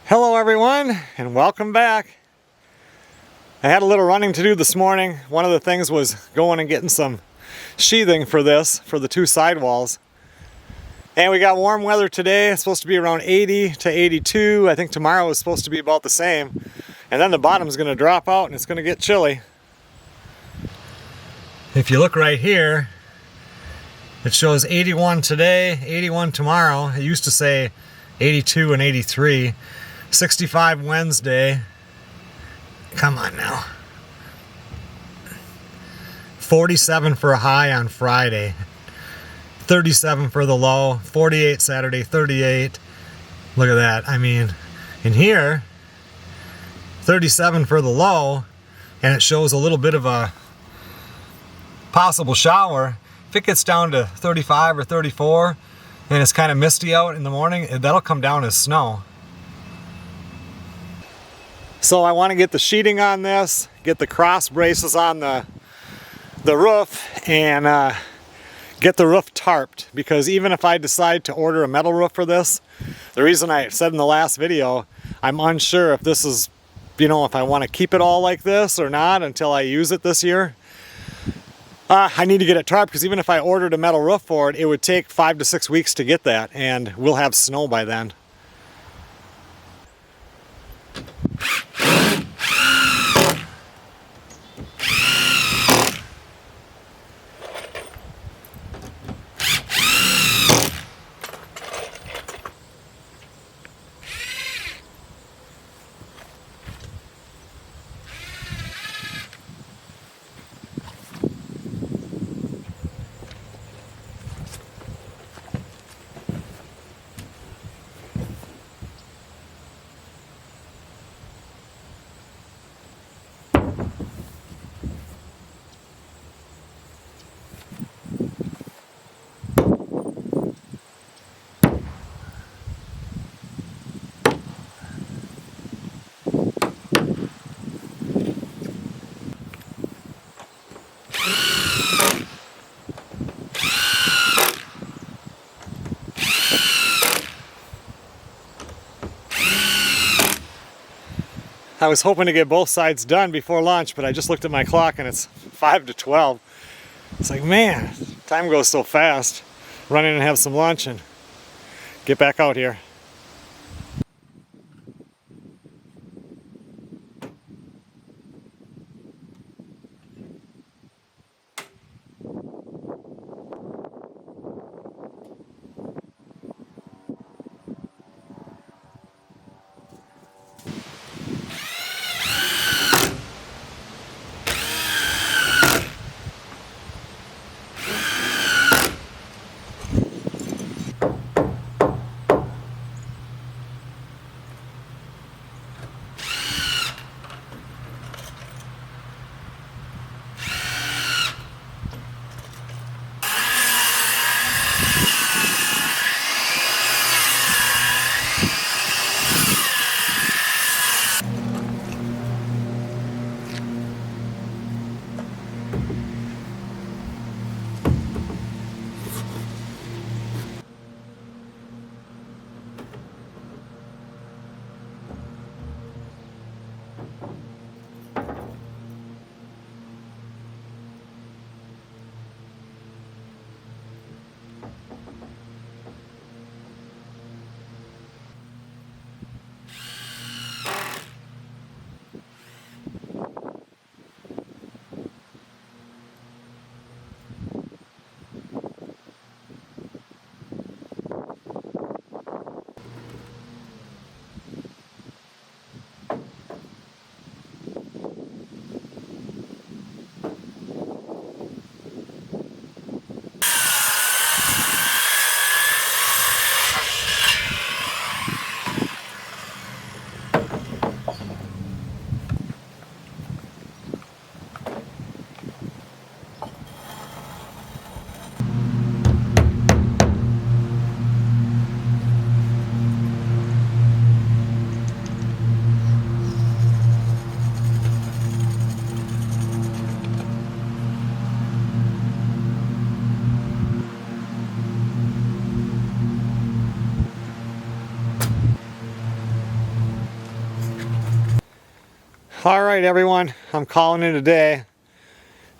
Hello everyone and welcome back. I had a little running to do this morning. One of the things was going and getting some sheathing for the two sidewalls. And we got warm weather today. It's supposed to be around 80 to 82. I think tomorrow is supposed to be about the same. And then the bottom's going to drop out and it's going to get chilly. If you look right here, it shows 81 today, 81 tomorrow. It used to say 82 and 83. 65 Wednesday. Come on now. 47 for a high on Friday. 37 for the low. 48 Saturday, 38. Look at that. I mean, in here, 37 for the low, and it shows a little bit of a possible shower. If it gets down to 35 or 34 and it's kind of misty out in the morning, that'll come down as snow. So I want to get the sheeting on this, get the cross braces on the roof, and get the roof tarped, because even if I decide to order a metal roof for this, the reason I said in the last video, I'm unsure if this is, if I want to keep it all like this or not until I use it this year. I need to get it tarped, because even if I ordered a metal roof for it, it would take 5 to 6 weeks to get that, and we'll have snow by then. I was hoping to get both sides done before lunch, but I just looked at my clock and it's 5 to 12. It's like, man, time goes so fast. Run in and have some lunch and get back out here. All right, everyone, I'm calling it a day.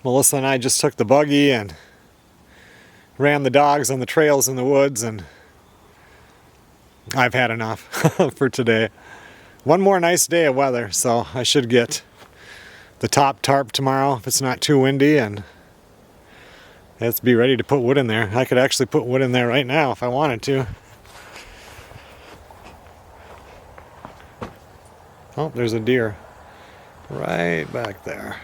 Melissa and I just took the buggy and ran the dogs on the trails in the woods, and I've had enough for today. One more nice day of weather, so I should get the top tarp tomorrow if it's not too windy, and let's be ready to put wood in there. I could actually put wood in there right now if I wanted to. Oh, there's a deer right back there.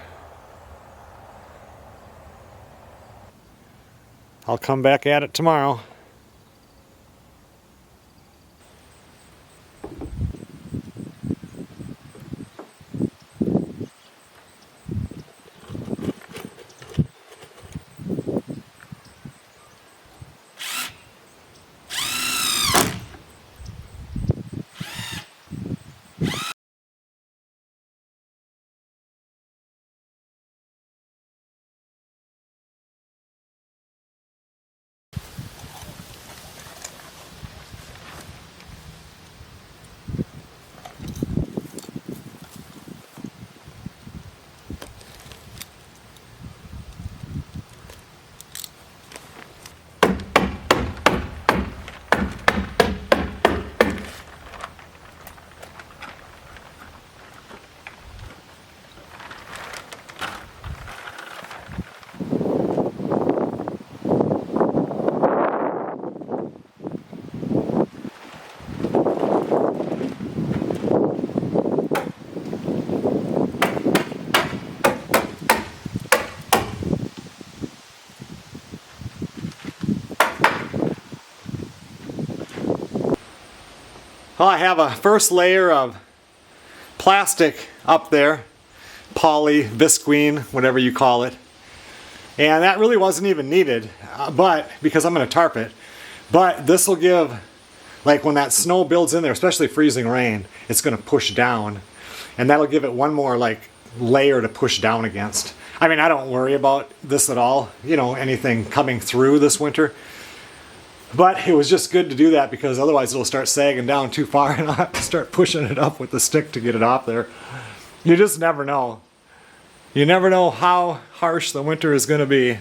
I'll come back at it tomorrow. Well, I have a first layer of plastic up there, poly, visqueen, whatever you call it. And that really wasn't even needed, but because I'm going to tarp it. But this will give, like when that snow builds in there, especially freezing rain, it's going to push down. And that'll give it one more like layer to push down against. I mean, I don't worry about this at all, you know, anything coming through this winter. But it was just good to do that because otherwise it'll start sagging down too far and I'll have to start pushing it up with the stick to get it off there. You just never know. You never know how harsh the winter is going to be.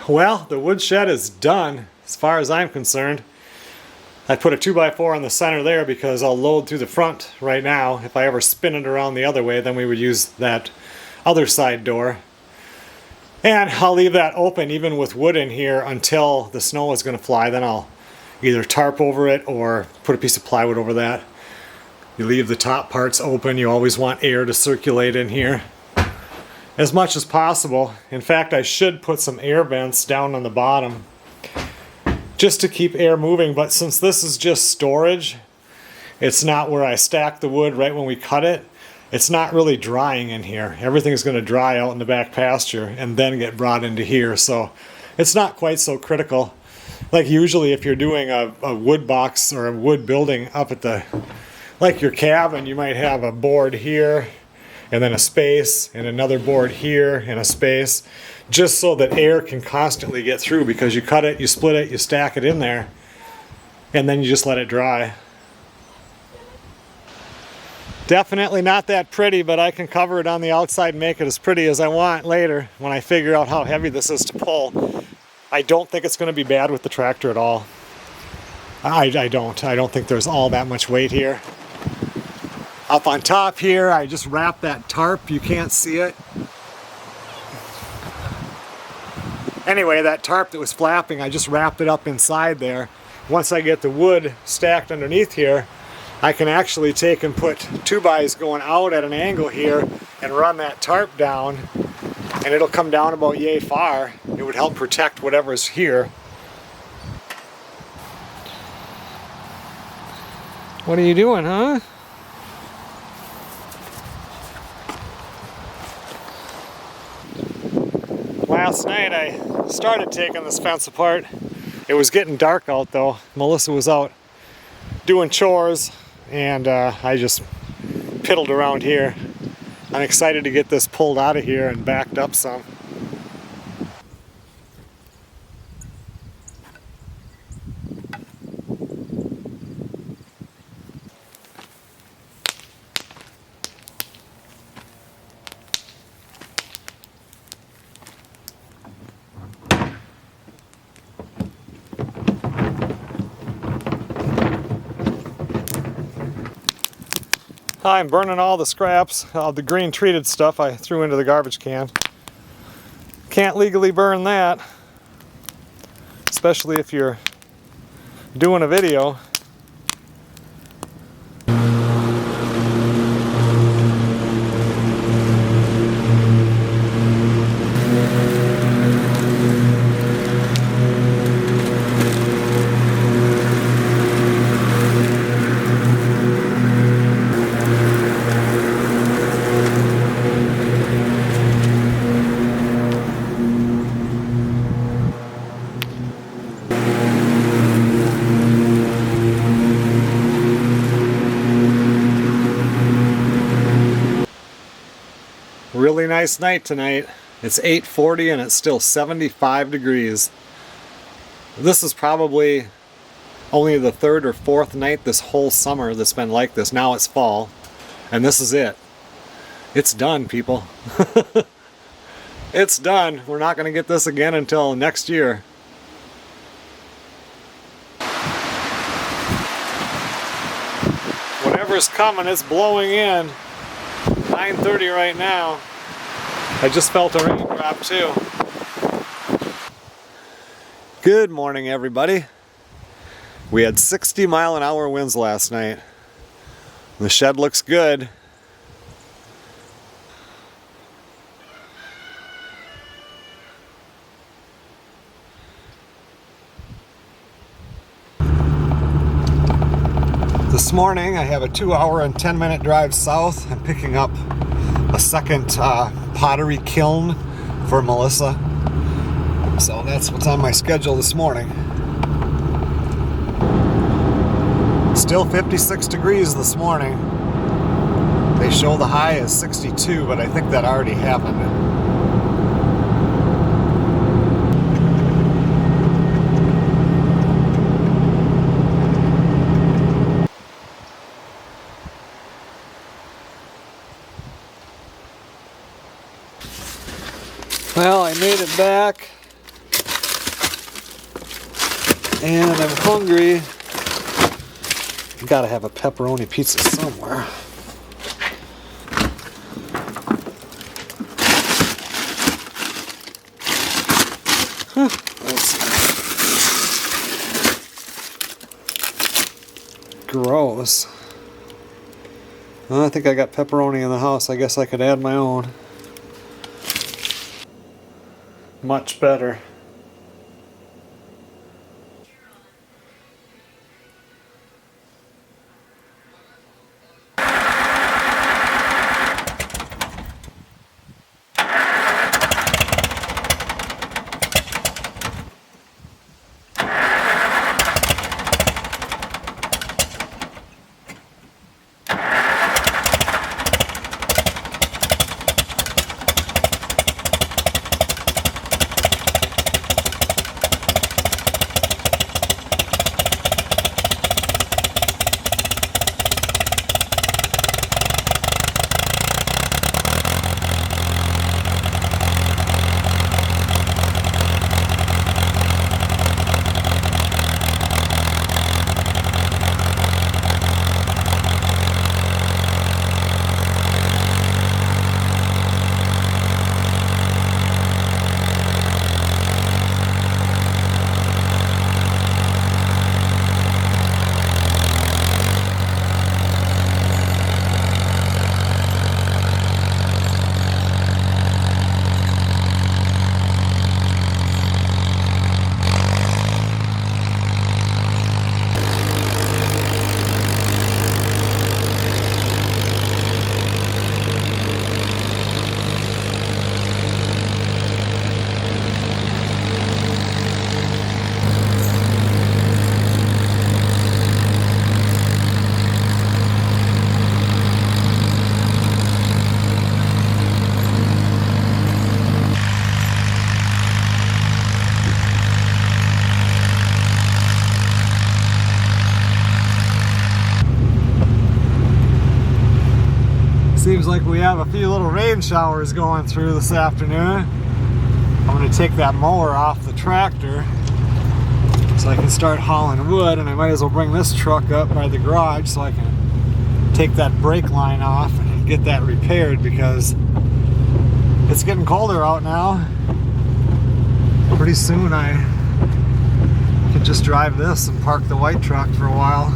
Well, the woodshed is done as far as I'm concerned. I put a 2x4 on the center there because I'll load through the front right now. If I ever spin it around the other way, then we would use that other side door. And I'll leave that open even with wood in here until the snow is going to fly. Then I'll either tarp over it or put a piece of plywood over that. You leave the top parts open. You always want air to circulate in here as much as possible. In fact, I should put some air vents down on the bottom just to keep air moving, but since this is just storage, it's not where I stack the wood right when we cut it. It's not really drying in here. Everything's going to dry out in the back pasture and then get brought into here, so it's not quite so critical. Like usually if you're doing a wood box or a wood building up at the, like your cabin, you might have a board here and then a space, and another board here, and a space, just so that air can constantly get through, because you cut it, you split it, you stack it in there, and then you just let it dry. Definitely not that pretty, but I can cover it on the outside and make it as pretty as I want later when I figure out how heavy this is to pull. I don't think it's going to be bad with the tractor at all. I don't think there's all that much weight here. Up on top here, I just wrapped that tarp. You can't see it. Anyway, that tarp that was flapping, I just wrapped it up inside there. Once I get the wood stacked underneath here, I can actually take and put 2x going out at an angle here and run that tarp down, and it'll come down about yay far. It would help protect whatever's here. What are you doing, huh? Last night I started taking this fence apart. It was getting dark out though. Melissa was out doing chores, and I just piddled around here. I'm excited to get this pulled out of here and backed up some. I'm burning all the scraps of the green treated stuff I threw into the garbage can. Can't legally burn that, especially if you're doing a video. Really nice night tonight. It's 8:40 and it's still 75 degrees. This is probably only the third or fourth night this whole summer that's been like this. Now it's fall, and this is it. It's done, people. It's done. We're not going to get this again until next year. Whatever's coming, it's blowing in. 9:30 right now. I just felt a rain drop too. Good morning, everybody. We had 60-mile-an-hour winds last night. The shed looks good. This morning I have a 2-hour and 10-minute drive south. I'm picking up a second pottery kiln for Melissa. So that's what's on my schedule this morning. Still 56 degrees this morning. They show the high as 62, but I think that already happened. Well, I made it back. And I'm hungry. Gotta have a pepperoni pizza somewhere. Let's see. Gross. Well, I think I got pepperoni in the house. I guess I could add my own. Much better. Seems like we have a few little rain showers going through this afternoon. I'm going to take that mower off the tractor so I can start hauling wood, and I might as well bring this truck up by the garage so I can take that brake line off and get that repaired, because it's getting colder out now. Pretty soon I could just drive this and park the white truck for a while.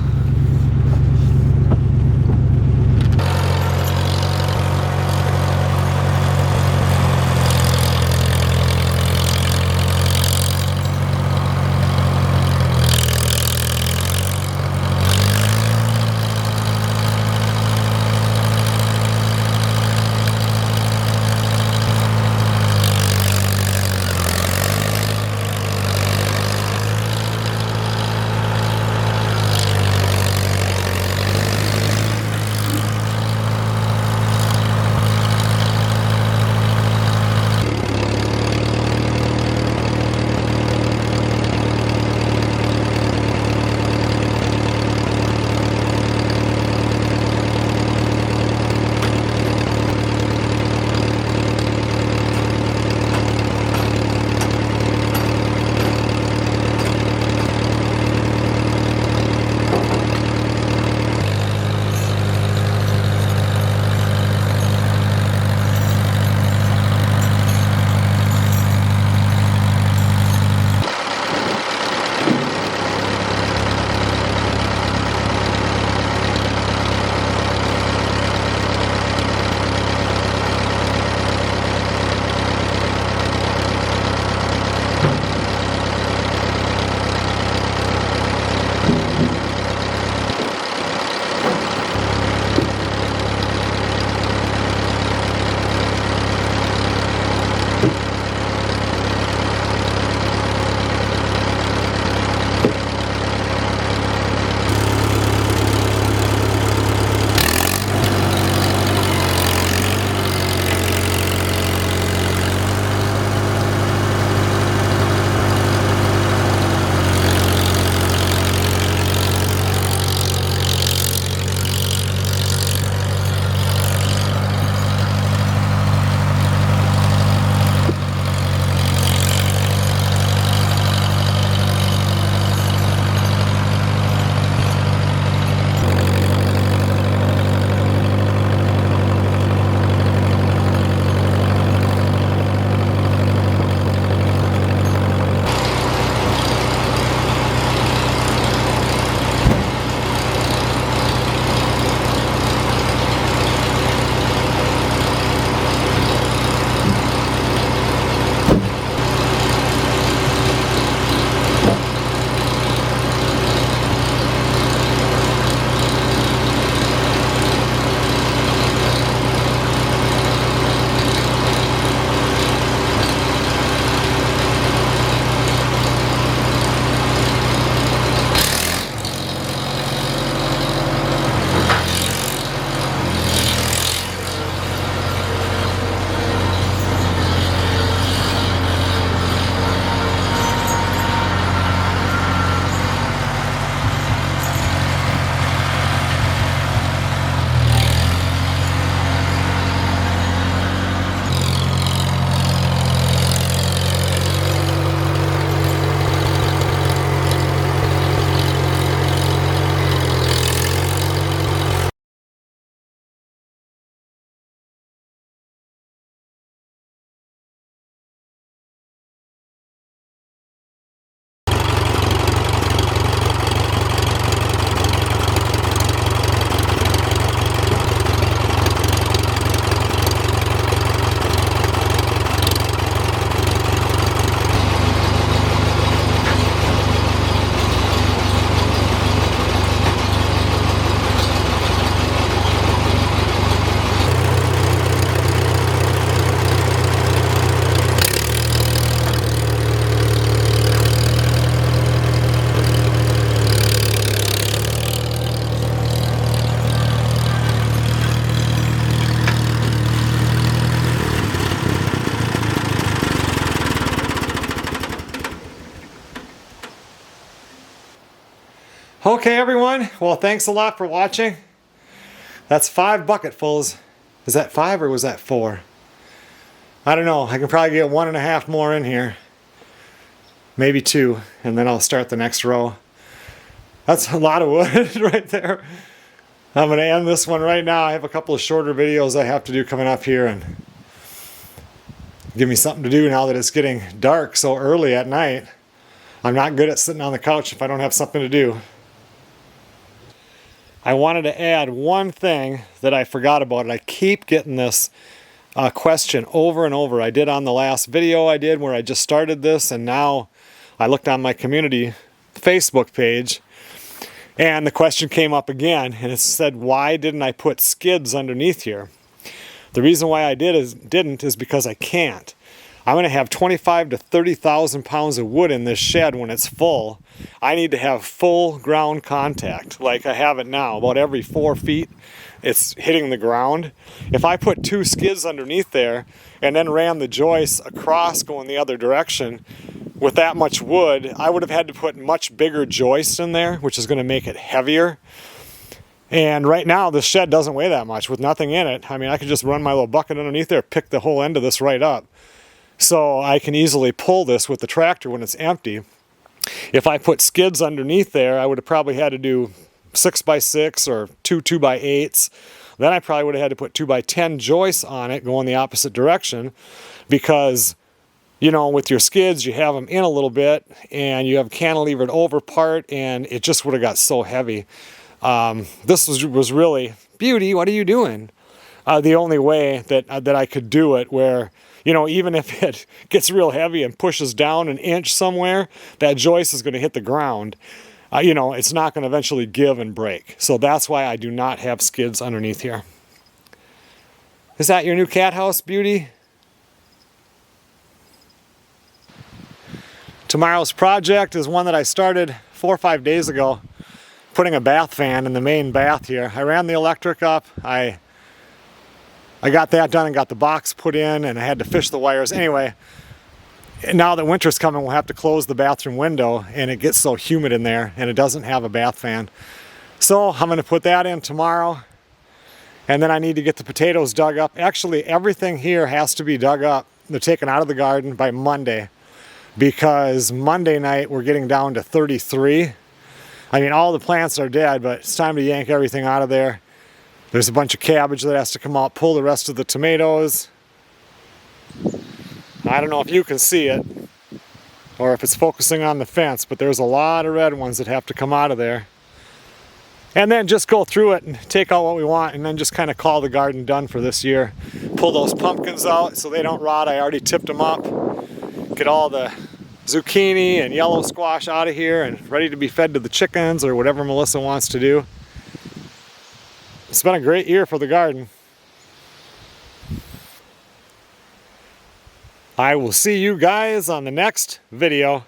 Okay everyone, well thanks a lot for watching. That's 5 bucketfuls. Is that 5 or was that 4? I don't know. I can probably get 1.5 more in here. Maybe 2, and then I'll start the next row. That's a lot of wood right there. I'm going to end this one right now. I have a couple of shorter videos I have to do coming up here, and give me something to do now that it's getting dark so early at night. I'm not good at sitting on the couch if I don't have something to do. I wanted to add one thing that I forgot about, and I keep getting this question over and over. I did on the last video I did where I just started this, and now I looked on my community Facebook page and the question came up again, and it said, why didn't I put skids underneath here? The reason why I didn't is because I can't. I'm going to have 25 to 30,000 pounds of wood in this shed when it's full. I need to have full ground contact like I have it now. About every 4 feet it's hitting the ground. If I put 2 skids underneath there and then ran the joists across going the other direction with that much wood, I would have had to put much bigger joists in there, which is going to make it heavier. And right now this shed doesn't weigh that much with nothing in it. I mean, I could just run my little bucket underneath there, pick the whole end of this right up. So I can easily pull this with the tractor when it's empty. If I put skids underneath there, I would have probably had to do 6x6 or 2x8s. Then I probably would have had to put 2x10 joists on it going the opposite direction, because, you know, with your skids you have them in a little bit and you have cantilevered over part, and it just would have got so heavy. This was really, Beauty, what are you doing? The only way that I could do it where, you know, even if it gets real heavy and pushes down an inch somewhere, that joist is going to hit the ground. You know, it's not going to eventually give and break. So that's why I do not have skids underneath here. Is that your new cat house, Beauty? Tomorrow's project is one that I started 4 or 5 days ago, putting a bath fan in the main bath here. I ran the electric up. I got that done and got the box put in, and I had to fish the wires. Anyway, now that winter's coming, we'll have to close the bathroom window, and it gets so humid in there, and it doesn't have a bath fan. So I'm going to put that in tomorrow, and then I need to get the potatoes dug up. Actually, everything here has to be dug up. They're taken out of the garden by Monday, because Monday night we're getting down to 33. I mean, all the plants are dead, but it's time to yank everything out of there. There's a bunch of cabbage that has to come out, pull the rest of the tomatoes. I don't know if you can see it or if it's focusing on the fence, but there's a lot of red ones that have to come out of there. And then just go through it and take out what we want, and then just kind of call the garden done for this year. Pull those pumpkins out so they don't rot. I already tipped them up. Get all the zucchini and yellow squash out of here and ready to be fed to the chickens or whatever Melissa wants to do. It's been a great year for the garden. I will see you guys on the next video.